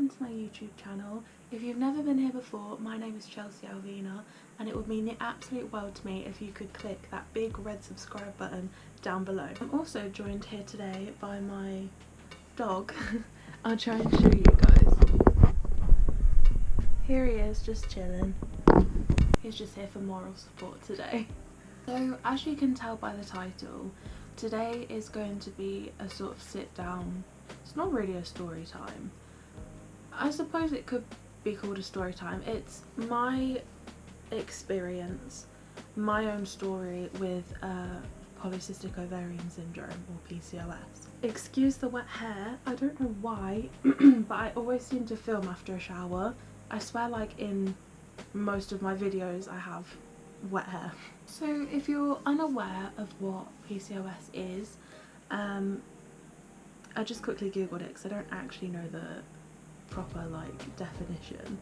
welcome to my YouTube channel. If you've never been here before, my name is Chelsie-Alvina, and it would mean the absolute world to me if you could click that big red subscribe button down below. I'm also joined here today by my dog. I'll try and show you guys. Here he is, just chilling. He's just here for moral support today. So as you can tell by the title, today is going to be a sort of sit down. It's not really a story time. I suppose it could be called a story time. It's my experience, my own story with Poly Cystic Ovarian Syndrome, or PCOS. Excuse the wet hair, I don't know why, but I always seem to film after a shower. I swear, like, in most of my videos I have wet hair. So if you're unaware of what PCOS is, I just quickly googled it because I don't actually know the proper definition.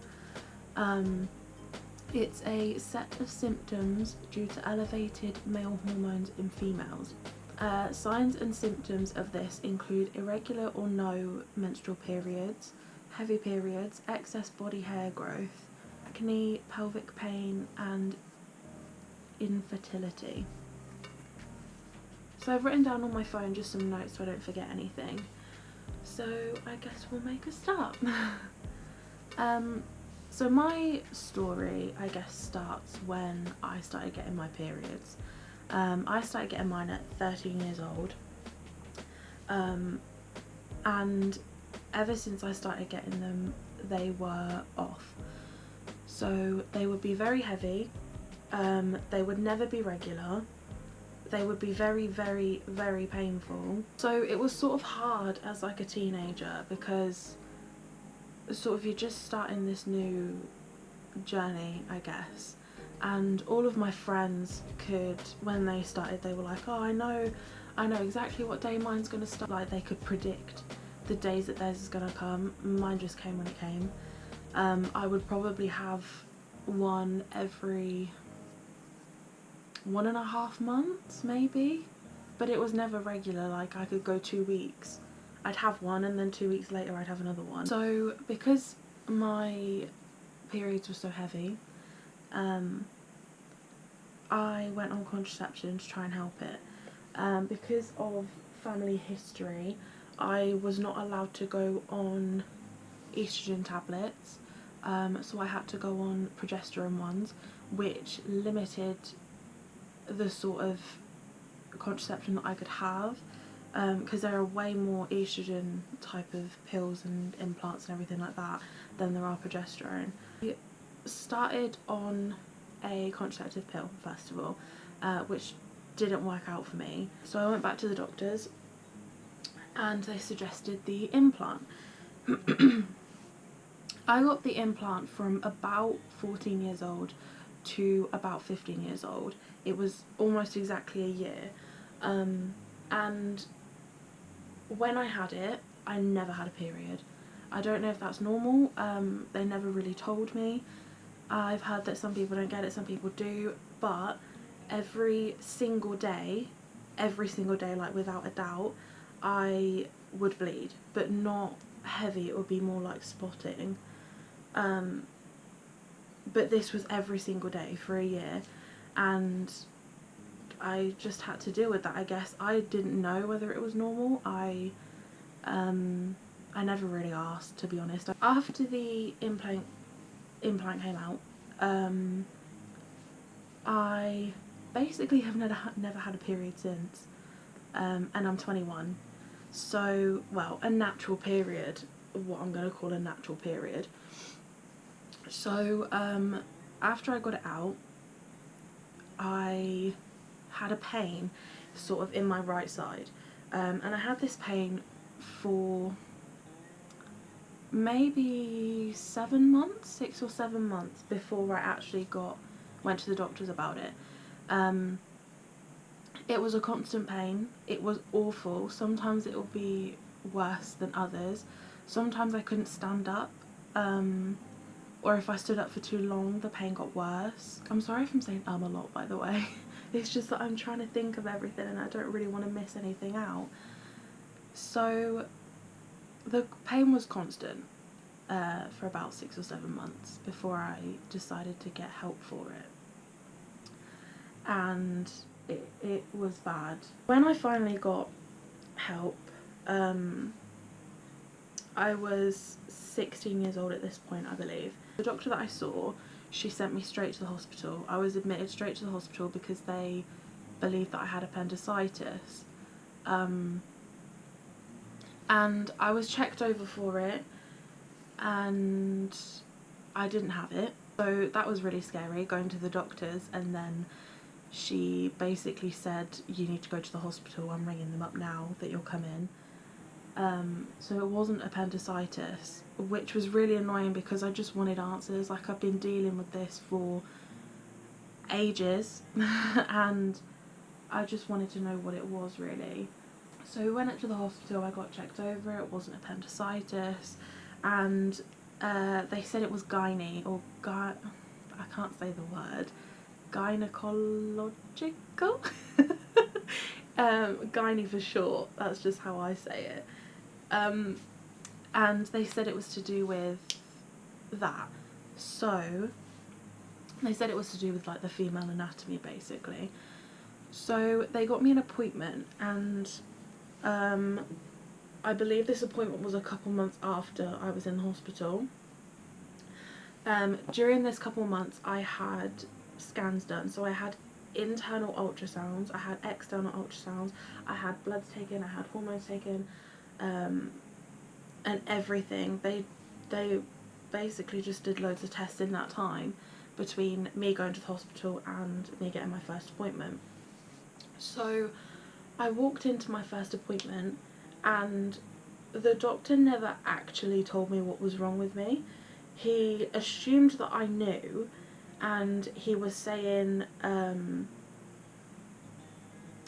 It's a set of symptoms due to elevated male hormones in females. Signs and symptoms of this include irregular or no menstrual periods, heavy periods, excess body hair growth, acne, pelvic pain, and infertility. So I've written down on my phone just some notes so I don't forget anything. So I guess we'll make a start. So my story, I guess, starts when I started getting my periods. I started getting mine at 13 years old. And ever since I started getting them, they were off. So they would be very heavy. They would never be regular. They would be very, very, very painful. So it was sort of hard as like a teenager because sort of you're just starting this new journey, I guess. And all of my friends could, when they started, they were like, oh, I know exactly what day mine's gonna start. Like, they could predict the days that theirs is gonna come. Mine just came when it came. I would probably have one every 1.5 months maybe, but it was never regular. Like, I could go 2 weeks, I'd have one, and then 2 weeks later I'd have another one. So because my periods were so heavy, I went on contraception to try and help it. Because of family history, I was not allowed to go on estrogen tablets, so I had to go on progesterone ones, which limited the sort of contraception that I could have, because there are way more estrogen type of pills and implants and everything like that than there are progesterone. I started on a contraceptive pill first of all, which didn't work out for me, so I went back to the doctors and they suggested the implant. I got the implant from about 14 years old to about 15 years old. It was almost exactly a year, and when I had it, I never had a period. I don't know if that's normal. They never really told me. I've heard that some people don't get it, some people do, but every single day, like without a doubt, I would bleed, but not heavy. It would be more like spotting. But this was every single day for a year, and I just had to deal with that, I guess. I didn't know whether it was normal. I never really asked, to be honest. After the implant came out, I basically have never had a period since, and I'm 21. So, well, a natural period, what I'm going to call a natural period. So after I got it out, I had a pain sort of in my right side, and I had this pain for maybe 7 months, 6 or 7 months before I actually went to the doctors about it. It was a constant pain. It was awful. Sometimes it would be worse than others. Sometimes I couldn't stand up, or if I stood up for too long, the pain got worse. I'm sorry if I'm saying a lot, by the way. It's just that I'm trying to think of everything and I don't really want to miss anything out. So the pain was constant. for about 6 or 7 months before I decided to get help for it. And it was bad. When I finally got help, I was 16 years old at this point, I believe. The doctor that I saw, she sent me straight to the hospital. I was admitted straight to the hospital because they believed that I had appendicitis. And I was checked over for it, and I didn't have it. So that was really scary, going to the doctors, and then she basically said, you need to go to the hospital, I'm ringing them up now that you'll come in. So it wasn't appendicitis, which was really annoying because I just wanted answers. Like, I've been dealing with this for ages and I just wanted to know what it was, really. So we went up to the hospital, I got checked over, it wasn't appendicitis, and they said it was gynae, or I can't say the word, gynecological? Gynae for short, that's just how I say it. And they said it was to do with that. So they said it was to do with like the female anatomy, basically. So they got me an appointment, and I believe this appointment was a couple months after I was in the hospital. During this couple months I had scans done, so I had internal ultrasounds, I had external ultrasounds, I had bloods taken, I had hormones taken, and everything. They basically just did loads of tests in that time between me going to the hospital and me getting my first appointment. So I walked into my first appointment and the doctor never actually told me what was wrong with me. He assumed that I knew, and he was saying,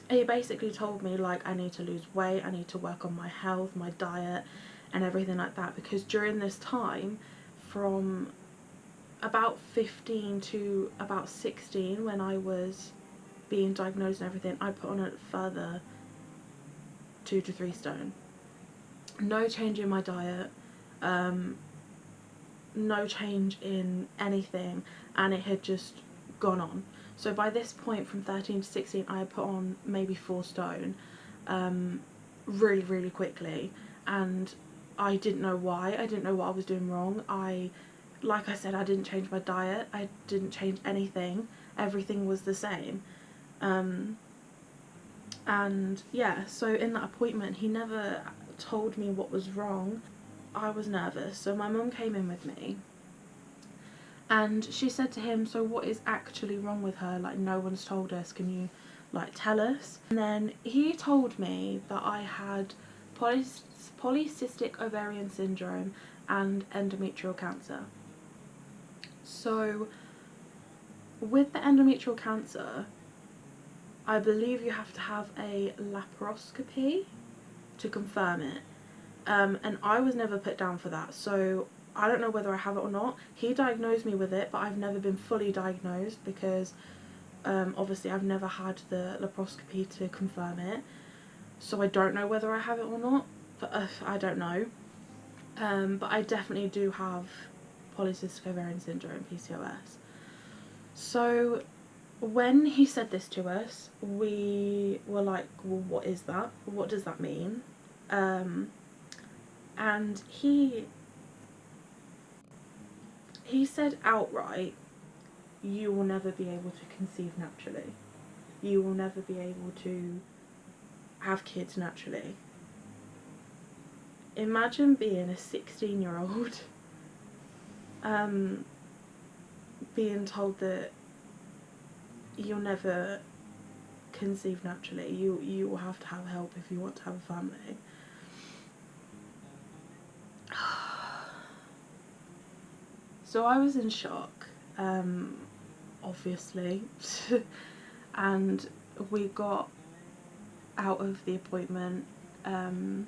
he basically told me, like, I need to lose weight, I need to work on my health, my diet and everything like that, because during this time, from about 15 to about 16, when I was being diagnosed and everything, I put on a further 2 to 3 stone. No change in my diet, no change in anything, and it had just gone on. So by this point, from 13 to 16, I had put on maybe 4 stone, really, really quickly, and I didn't know why. I didn't know what I was doing wrong. Like I said, I didn't change my diet, I didn't change anything, everything was the same. And yeah, so in that appointment, he never told me what was wrong. I was nervous, so my mum came in with me, and she said to him, so what is actually wrong with her? Like, no one's told us, can you, like, tell us? And then he told me that I had Poly Cystic Ovarian Syndrome and endometrial cancer. So with the endometrial cancer, I believe you have to have a laparoscopy to confirm it. And I was never put down for that, so I don't know whether I have it or not. He diagnosed me with it, but I've never been fully diagnosed because obviously I've never had the laparoscopy to confirm it, so I don't know whether I have it or not, but I don't know. But I definitely do have polycystic ovarian syndrome, PCOS. So when he said this to us, we were like, well, what is that? What does that mean? And he said outright, you will never be able to conceive naturally. You will never be able to have kids naturally. Imagine being a 16-year-old being told that you'll never conceive naturally. You will have to have help if you want to have a family. So I was in shock, obviously, and we got out of the appointment. And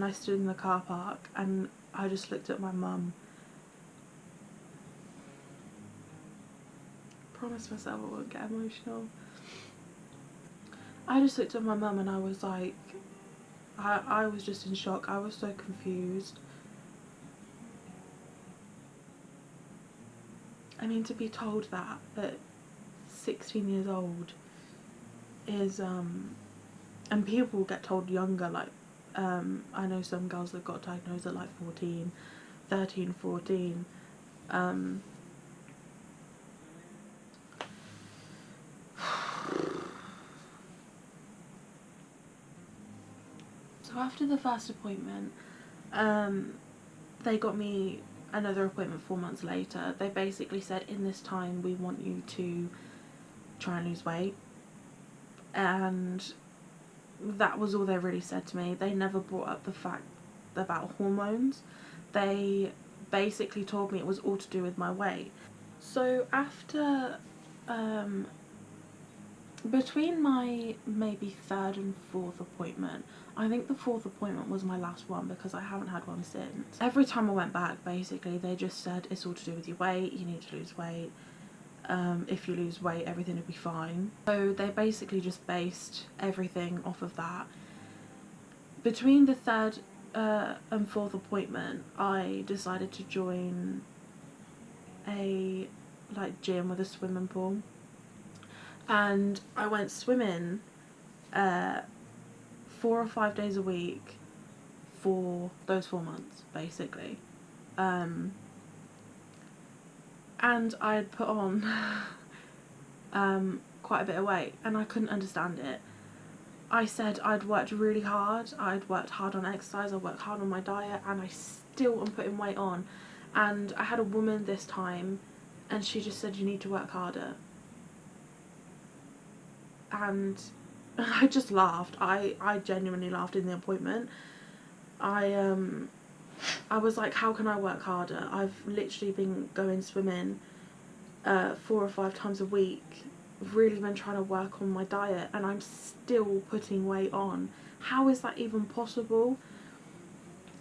I stood in the car park and I just looked at my mum. Promised myself I won't get emotional. I just looked at my mum and I was like, I was just in shock. I was so confused. I mean, to be told that at 16 years old is, and people get told younger, like, I know some girls that got diagnosed at like 14, 13, 14. So after the first appointment, they got me another appointment 4 months later. They basically said, in this time we want you to try and lose weight, and that was all they really said to me. They never brought up the fact about hormones. They basically told me it was all to do with my weight. So after between my maybe third and fourth appointment, I think the fourth appointment was my last one because I haven't had one since. Every time I went back, basically they just said it's all to do with your weight, you need to lose weight. If you lose weight, everything will be fine. So they basically just based everything off of that. Between the third and fourth appointment, I decided to join a gym with a swimming pool, and I went swimming 4 or 5 days a week for those 4 months basically. And I had put on quite a bit of weight, and I couldn't understand it. I said I'd worked really hard, I'd worked hard on exercise, I worked hard on my diet, and I still am putting weight on. And I had a woman this time, and she just said, you need to work harder. And I just laughed. I genuinely laughed in the appointment. I was like, how can I work harder? I've literally been going swimming 4 or 5 times a week. I've really been trying to work on my diet, and I'm still putting weight on. How is that even possible?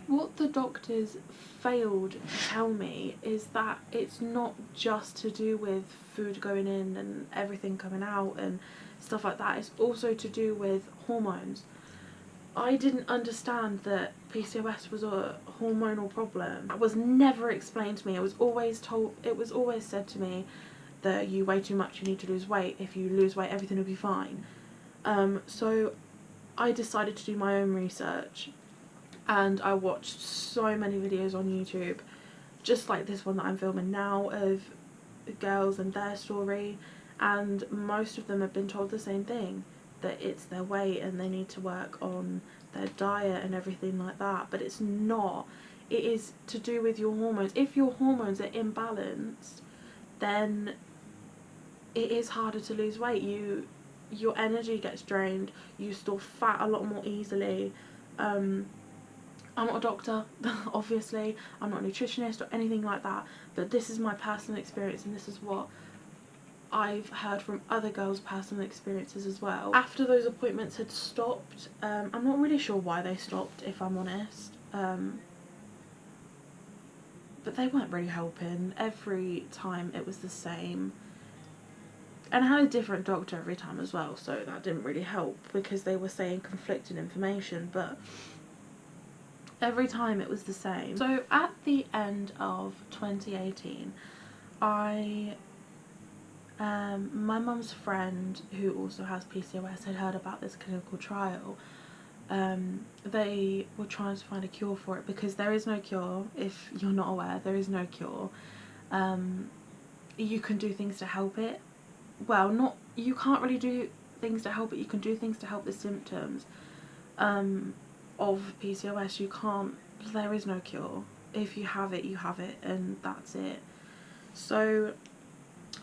What the doctors failed to tell me is that it's not just to do with food going in and everything coming out and stuff like that. It's also to do with hormones. I didn't understand that PCOS was a hormonal problem. It was never explained to me. It was always said to me that you weigh too much, you need to lose weight. If you lose weight, everything will be fine. So I decided to do my own research, and I watched so many videos on YouTube, just like this one that I'm filming now, of girls and their story, and most of them have been told the same thing, that it's their weight and they need to work on their diet and everything like that. But it's not. It is to do with your hormones. If your hormones are imbalanced, then it is harder to lose weight. Your energy gets drained, you store fat a lot more easily. I'm not a doctor, obviously, I'm not a nutritionist or anything like that, but this is my personal experience, and this is what I've heard from other girls' personal experiences as well. After those appointments had stopped, I'm not really sure why they stopped, if I'm honest, but they weren't really helping. Every time it was the same, and I had a different doctor every time as well, so that didn't really help because they were saying conflicting information, but every time it was the same. So at the end of 2018, my mum's friend, who also has PCOS, had heard about this clinical trial. They were trying to find a cure for it, because there is no cure. If you're not aware, there is no cure. You can do things to help it. Well, you can't really do things to help it. You can do things to help the symptoms of PCOS. There is no cure. If you have it, you have it, and that's it. So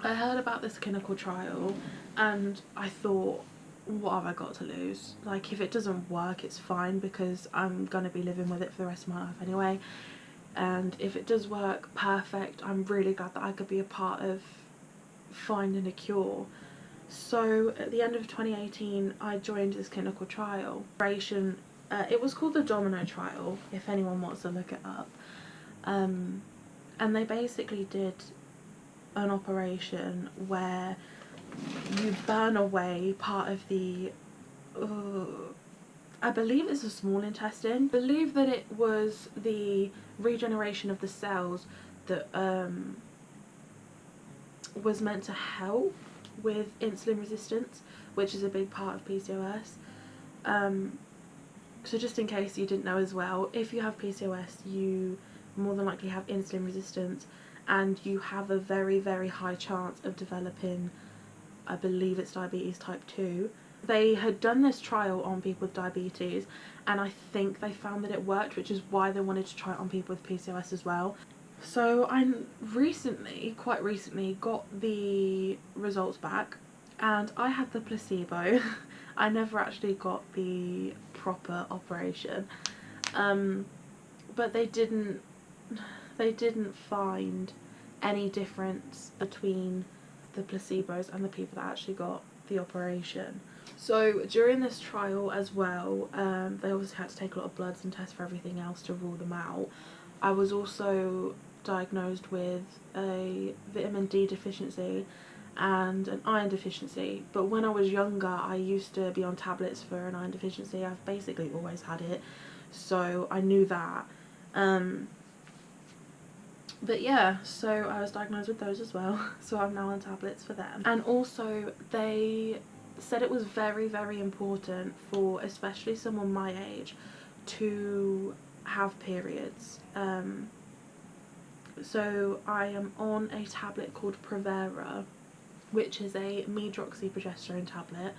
I heard about this clinical trial, and I thought, what have I got to lose? Like, if it doesn't work, it's fine, because I'm gonna be living with it for the rest of my life anyway. And if it does work, perfect. I'm really glad that I could be a part of finding a cure. So at the end of 2018, I joined this clinical trial. It was called the Domino trial, if anyone wants to look it up. And they basically did an operation where you burn away part of the I believe it's a small intestine. I believe that it was the regeneration of the cells that was meant to help with insulin resistance, which is a big part of PCOS. So just in case you didn't know as well, if you have PCOS, you more than likely have insulin resistance, and you have a very, very high chance of developing, I believe it's diabetes type 2. They had done this trial on people with diabetes, and I think they found that it worked, which is why they wanted to try it on people with PCOS as well. So I quite recently, got the results back, and I had the placebo. I never actually got the proper operation, but they didn't find any difference between the placebos and the people that actually got the operation. So during this trial as well, they obviously had to take a lot of bloods and test for everything else to rule them out. I was also diagnosed with a vitamin D deficiency and an iron deficiency, but when I was younger I used to be on tablets for an iron deficiency. I've basically always had it, so I knew that. But yeah, so I was diagnosed with those as well, so I'm now on tablets for them. And also they said it was very, very important for especially someone my age to have periods. So I am on a tablet called Provera, which is a medroxyprogesterone tablet,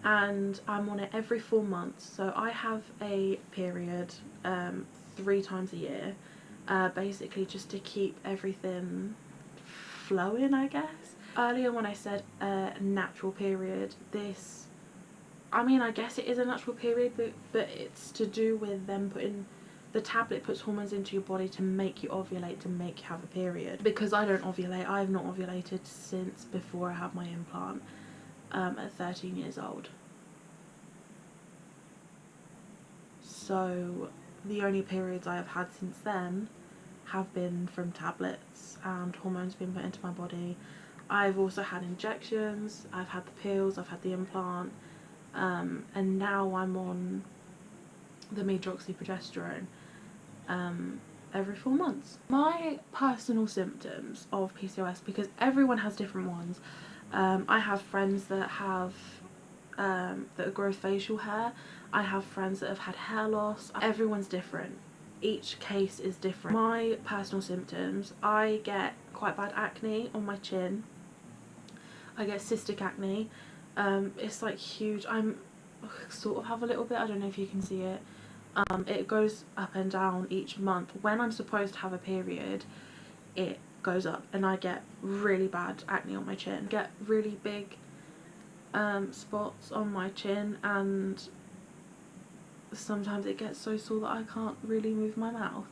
and I'm on it every 4 months. So I have a period 3 times a year, basically just to keep everything flowing, I guess. Earlier when I said natural period, I guess it is a natural period, but it's to do with them putting, the tablet puts hormones into your body to make you ovulate, to make you have a period. Because I don't ovulate, I have not ovulated since before I had my implant, at 13 years old. So the only periods I have had since then have been from tablets and hormones being put into my body. I've also had injections, I've had the pills, I've had the implant, and now I'm on the medroxyprogesterone every 4 months. My personal symptoms of PCOS, because everyone has different ones, I have friends that have that grow facial hair, I have friends that have had hair loss. Everyone's different, each case is different. My personal symptoms, I get quite bad acne on my chin, I get cystic acne, it's like huge. I'm sort of have a little bit, I don't know if you can see it. It goes up and down each month. When I'm supposed to have a period, it goes up, and I get really bad acne on my chin. Get really big spots on my chin, and sometimes it gets so sore that I can't really move my mouth.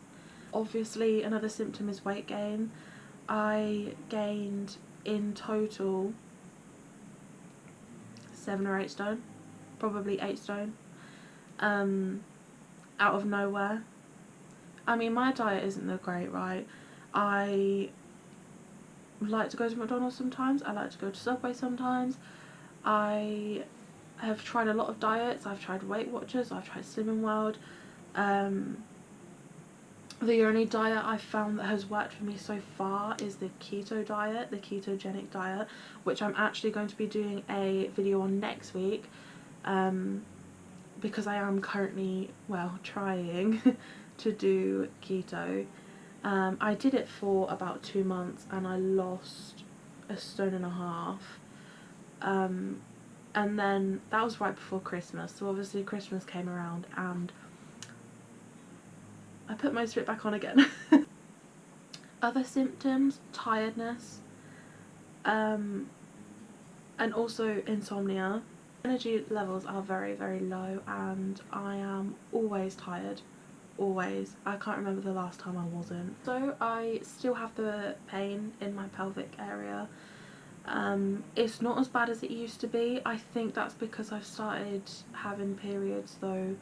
Obviously another symptom is weight gain. I gained in total 7 or 8 stone, probably 8 stone, out of nowhere. I mean, my diet isn't that great, right? I like to go to McDonald's sometimes, I like to go to Subway sometimes. I have tried a lot of diets. I've tried Weight Watchers, I've tried Slimming World. The only diet I've found that has worked for me so far is the keto diet, the ketogenic diet, which I'm actually going to be doing a video on next week, because I am currently, well, trying to do keto. I did it for about 2 months and I lost 1.5 stone. And then that was right before Christmas, so obviously Christmas came around and I put most of it back on again. Other symptoms, tiredness, and also insomnia. Energy levels are very, very low, and I am always tired, always. I can't remember the last time I wasn't. So I still have the pain in my pelvic area. It's not as bad as it used to be. I think that's because I've started having periods though,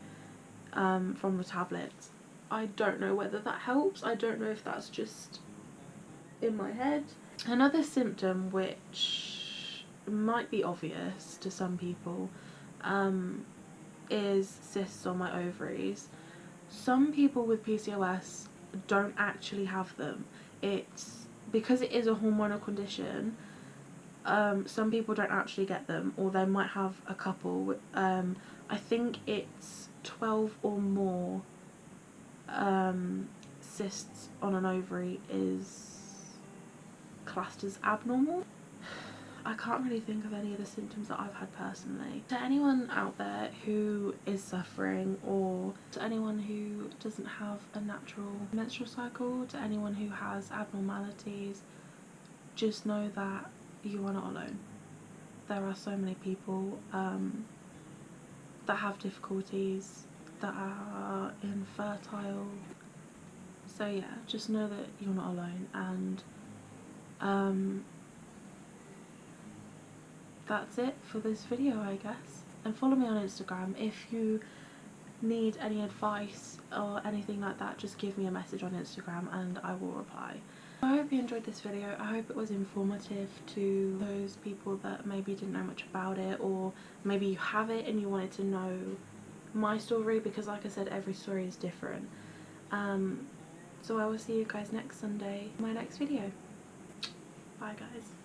from the tablets. I don't know whether that helps. I don't know if that's just in my head. Another symptom which might be obvious to some people, is cysts on my ovaries. Some people with PCOS don't actually have them. It's because it is a hormonal condition. Some people don't actually get them, or they might have a couple. I think it's 12 or more cysts on an ovary is classed as abnormal. I can't really think of any of the symptoms that I've had personally. To anyone out there who is suffering, or to anyone who doesn't have a natural menstrual cycle, to anyone who has abnormalities, just know that you are not alone. There are so many people that have difficulties, that are infertile. So yeah, just know that you're not alone, and that's it for this video, I guess. And follow me on Instagram. If you need any advice or anything like that, just give me a message on Instagram and I will reply. I hope you enjoyed this video. I hope it was informative to those people that maybe didn't know much about it, or maybe you have it and you wanted to know my story, because like I said, every story is different. So I will see you guys next Sunday in my next video. Bye guys.